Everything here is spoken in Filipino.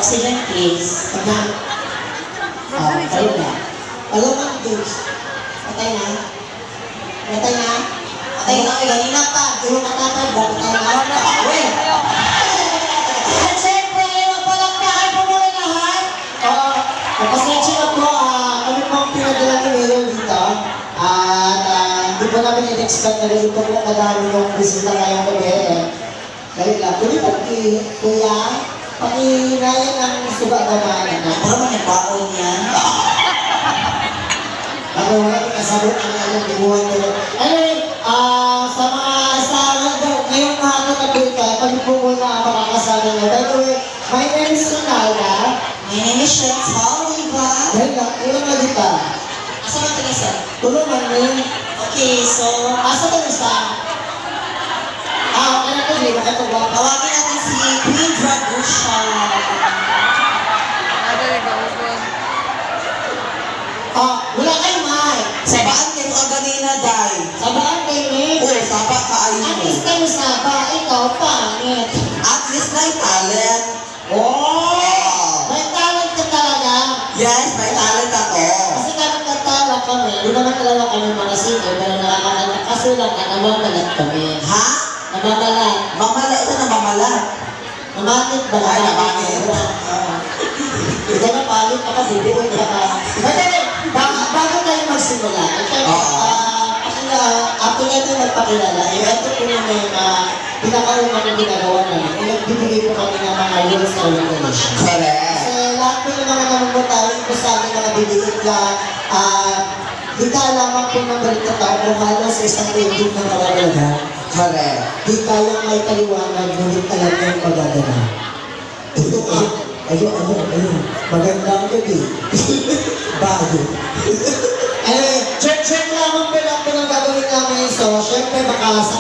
Oxygen, please. Pagka, kayo na. Alam mo, James, patay na? Patay na? Patay na kayo, kanina pa. Hindi mo matatanda, patay na. Uy! At syempre, magpalakpakan po muna lahat. Pasensya na po, kami po ang pinadala ni Mayor dito. At hindi po namin in-expect na ganito po kadami yung bisita ngayong gabi. Dahil lang, tuloy po kuya, pakinayan ang suga naman. Para mo nagbaon yan. Ako nga, kasabot ang alam, ibuhan ko. Anyway, sa mga asawa daw, ngayong hapon na dito, kami po muna makakasama niya. By the way, my name is Ronalda. My name is Chantal, diba? Dahil lang, ulang na dito. Asa man ito isa? Tulungan mo. Okay, so, Asa ka isa? Anak ko, di ba ito ba? tawagin natin si Queen Dragusha. Wala kayo, Mike. Sabaan kayo ang ganina, Day. Sabaan kayo, Mike. Oo, saba ka At ayun. least kayo saba, ikaw pangit. At least may talent. Oh! May talent ka talaga. Yes, may talent ako. Kasi karang katala kami, hindi naman talaga kami mga singer, pero nakakanta. Kaso lang, namamalat kami. Ha? Namamalat. Mamala ito na mamala. Namamit ba? Ay, namamit. Hindi na pangit ka pa, bibigoy ka pa. Bago tayo magsimula, after natin magpakilala, ito po yung pinakauna na ginagawa namin. Nagbibigay po kami ng mga rules and regulations. Correct. Kasi lahat po yung mga namumutahin ko sa amin mga bibigit lang, di ka lamang po ng balita tao kung halos sa isang radio na magaganda. Correct. Di kayang may kaliwanag, ngunit alam niya yung magaganda. Ayun. Maganda ang gabi. Bago. Anyway, check lamang po lang po ng gagawin namin. So, syempre baka sa